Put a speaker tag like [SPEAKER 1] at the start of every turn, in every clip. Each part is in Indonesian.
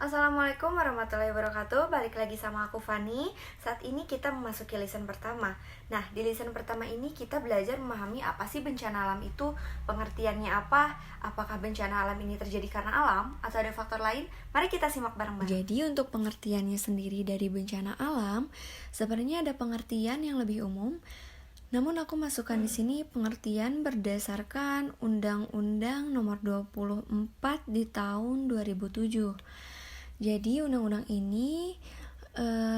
[SPEAKER 1] Assalamualaikum warahmatullahi wabarakatuh. Balik lagi sama aku Fani. Saat ini kita memasuki lesson pertama. Nah, di lesson pertama ini kita belajar memahami apa sih bencana alam itu, pengertiannya apa, apakah bencana alam ini terjadi karena alam atau ada faktor lain. Mari kita simak bareng-bareng. Jadi untuk pengertiannya sendiri dari bencana alam, sebenarnya ada pengertian yang lebih umum. Namun aku masukkan di sini pengertian berdasarkan Undang-Undang Nomor 24 di tahun 2007. Jadi undang-undang ini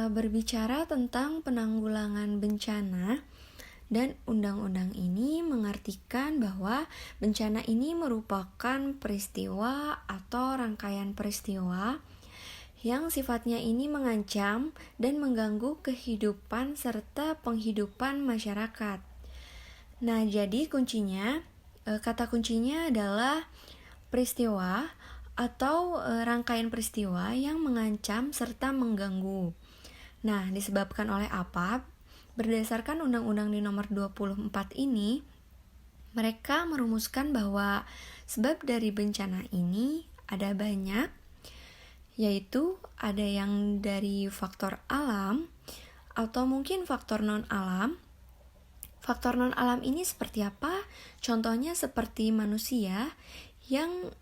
[SPEAKER 1] berbicara tentang penanggulangan bencana, dan undang-undang ini mengartikan bahwa bencana ini merupakan peristiwa atau rangkaian peristiwa yang sifatnya ini mengancam dan mengganggu kehidupan serta penghidupan masyarakat. Nah, jadi kata kuncinya adalah peristiwa atau rangkaian peristiwa yang mengancam serta mengganggu. Nah, disebabkan oleh apa? Berdasarkan Undang-Undang di nomor 24 ini, mereka merumuskan bahwa sebab dari bencana ini ada banyak, yaitu ada yang dari faktor alam atau mungkin faktor non-alam. Faktor non-alam ini seperti apa? Contohnya seperti manusia yang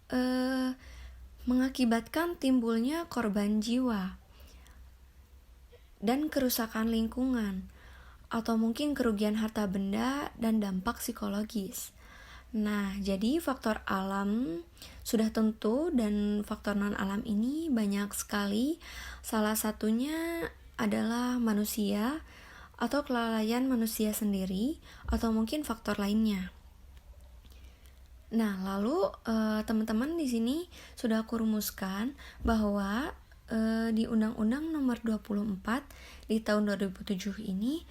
[SPEAKER 1] mengakibatkan timbulnya korban jiwa dan kerusakan lingkungan, atau mungkin kerugian harta benda dan dampak psikologis. Nah, jadi faktor alam sudah tentu, dan faktor non-alam ini banyak sekali. Salah satunya adalah manusia atau kelalaian manusia sendiri, atau mungkin faktor lainnya. Nah, lalu teman-teman di sini sudah aku rumuskan bahwa di Undang-Undang Nomor 24 di tahun 2007 ini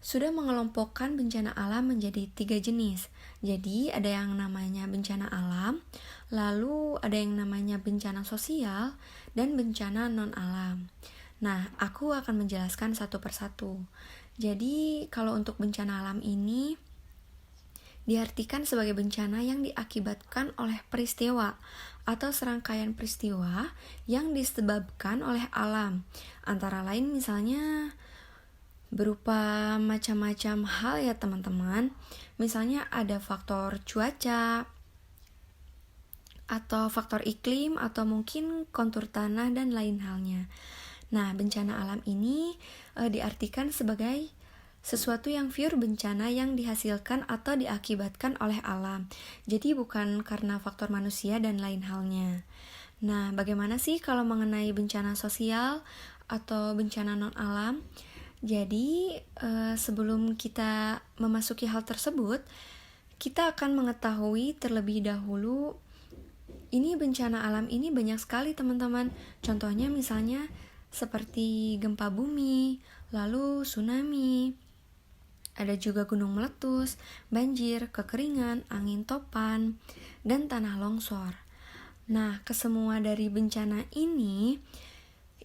[SPEAKER 1] sudah mengelompokkan bencana alam menjadi 3 jenis. Jadi ada yang namanya bencana alam, lalu ada yang namanya bencana sosial, dan bencana non-alam. Nah, aku akan menjelaskan satu persatu. Jadi kalau untuk bencana alam ini diartikan sebagai bencana yang diakibatkan oleh peristiwa atau serangkaian peristiwa yang disebabkan oleh alam. Antara lain misalnya berupa macam-macam hal ya teman-teman. Misalnya ada faktor cuaca, atau faktor iklim, atau mungkin kontur tanah dan lain halnya. Nah, bencana alam ini diartikan sebagai sesuatu yang pure bencana yang dihasilkan atau diakibatkan oleh alam. Jadi bukan karena faktor manusia dan lain halnya. Nah, bagaimana sih kalau mengenai bencana sosial atau bencana non-alam? Jadi, sebelum kita memasuki hal tersebut, kita akan mengetahui terlebih dahulu ini bencana alam ini banyak sekali teman-teman. Contohnya misalnya seperti gempa bumi, lalu tsunami, ada juga gunung meletus, banjir, kekeringan, angin topan, dan tanah longsor. Nah, kesemua dari bencana ini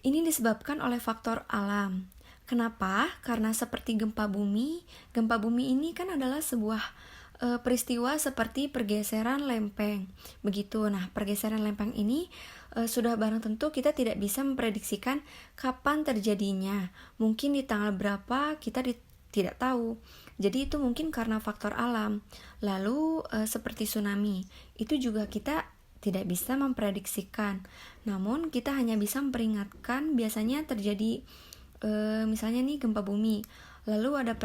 [SPEAKER 1] disebabkan oleh faktor alam. Kenapa? Karena seperti gempa bumi ini kan adalah sebuah peristiwa seperti pergeseran lempeng. Begitu. Nah, pergeseran lempeng ini sudah barang tentu kita tidak bisa memprediksikan kapan terjadinya. Mungkin di tanggal berapa kita tidak tahu. Jadi itu mungkin karena faktor alam. Lalu seperti tsunami, itu juga kita tidak bisa memprediksikan. Namun kita hanya bisa memperingatkan biasanya terjadi misalnya nih gempa bumi. Lalu ada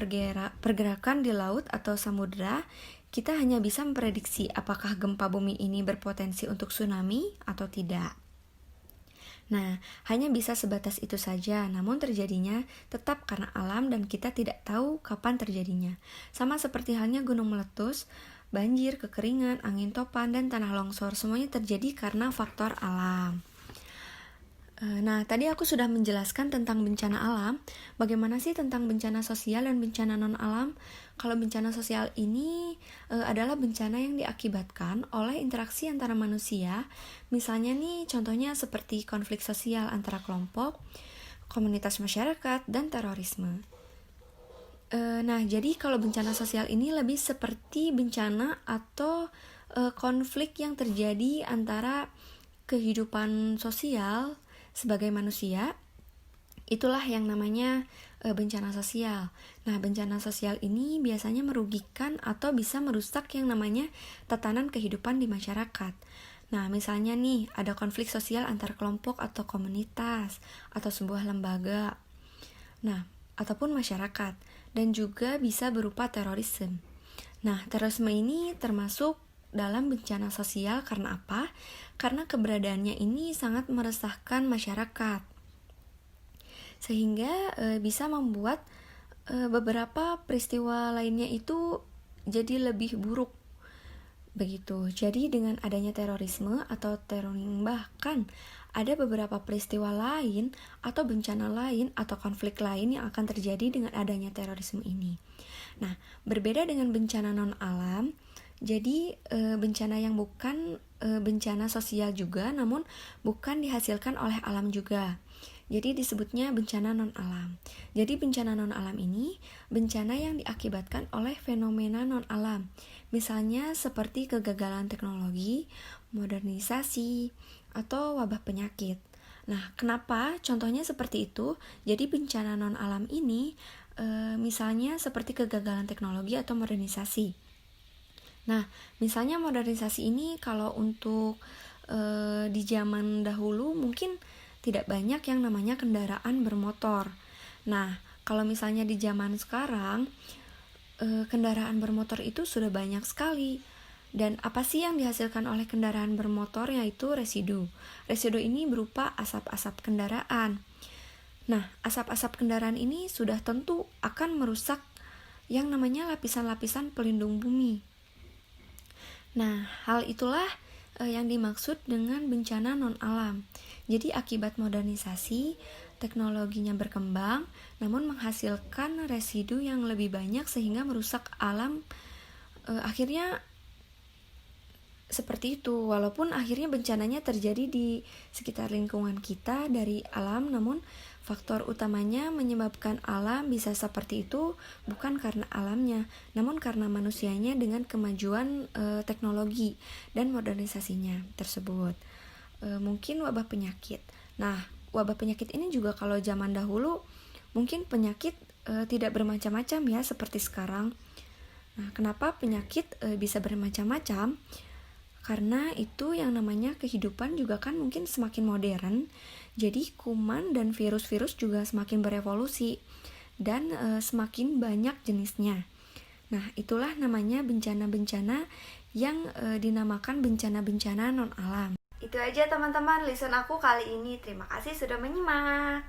[SPEAKER 1] pergerakan di laut atau samudera. Kita hanya bisa memprediksi apakah gempa bumi ini berpotensi untuk tsunami atau tidak. Nah, hanya bisa sebatas itu saja, namun terjadinya tetap karena alam dan kita tidak tahu kapan terjadinya. Sama seperti halnya gunung meletus, banjir, kekeringan, angin topan, dan tanah longsor, semuanya terjadi karena faktor alam. Nah, tadi aku sudah menjelaskan tentang bencana alam. Bagaimana sih tentang bencana sosial dan bencana non-alam? Kalau bencana sosial ini adalah bencana yang diakibatkan oleh interaksi antara manusia. Misalnya nih, contohnya seperti konflik sosial antara kelompok, komunitas masyarakat, dan terorisme. Nah, jadi kalau bencana sosial ini lebih seperti bencana atau konflik yang terjadi antara kehidupan sosial sebagai manusia, itulah yang namanya bencana sosial. Nah, bencana sosial ini biasanya merugikan atau bisa merusak yang namanya tatanan kehidupan di masyarakat. Nah, misalnya nih, ada konflik sosial antar kelompok atau komunitas, atau sebuah lembaga. Nah, ataupun masyarakat, dan juga bisa berupa terorisme. Nah, terorisme ini termasuk dalam bencana sosial karena apa? Karena keberadaannya ini sangat meresahkan masyarakat. Sehingga bisa membuat beberapa peristiwa lainnya itu jadi lebih buruk. Begitu. Jadi dengan adanya terorisme atau terroring, bahkan ada beberapa peristiwa lain atau bencana lain atau konflik lain yang akan terjadi dengan adanya terorisme ini. Nah, berbeda dengan bencana non-alam, jadi bencana yang bukan bencana sosial juga, namun bukan dihasilkan oleh alam juga. Jadi disebutnya bencana non-alam. Jadi bencana non-alam ini bencana yang diakibatkan oleh fenomena non-alam. Misalnya seperti kegagalan teknologi, modernisasi, atau wabah penyakit. Nah, kenapa contohnya seperti itu? Jadi bencana non-alam ini misalnya seperti kegagalan teknologi atau modernisasi. Nah, misalnya modernisasi ini kalau untuk di zaman dahulu mungkin tidak banyak yang namanya kendaraan bermotor. Nah, kalau misalnya di zaman sekarang, kendaraan bermotor itu sudah banyak sekali. Dan apa sih yang dihasilkan oleh kendaraan bermotor? Yaitu residu. Residu ini berupa asap-asap kendaraan. Nah, asap-asap kendaraan ini sudah tentu akan merusak yang namanya lapisan-lapisan pelindung bumi. Nah, hal itulah yang dimaksud dengan bencana non-alam. Jadi akibat modernisasi, teknologinya berkembang, namun menghasilkan residu yang lebih banyak sehingga merusak alam. Akhirnya seperti itu, walaupun akhirnya bencananya terjadi di sekitar lingkungan kita dari alam, namun faktor utamanya menyebabkan alam bisa seperti itu bukan karena alamnya, namun karena manusianya dengan kemajuan teknologi dan modernisasinya tersebut. Mungkin wabah penyakit. Nah, wabah penyakit ini juga kalau zaman dahulu mungkin penyakit tidak bermacam-macam ya seperti sekarang. Nah, kenapa penyakit bisa bermacam-macam? Karena itu yang namanya kehidupan juga kan mungkin semakin modern. Jadi kuman dan virus-virus juga semakin berevolusi dan semakin banyak jenisnya. Nah, itulah namanya bencana-bencana yang dinamakan bencana-bencana non-alam. Itu aja teman-teman listen aku kali ini. Terima kasih sudah menyimak.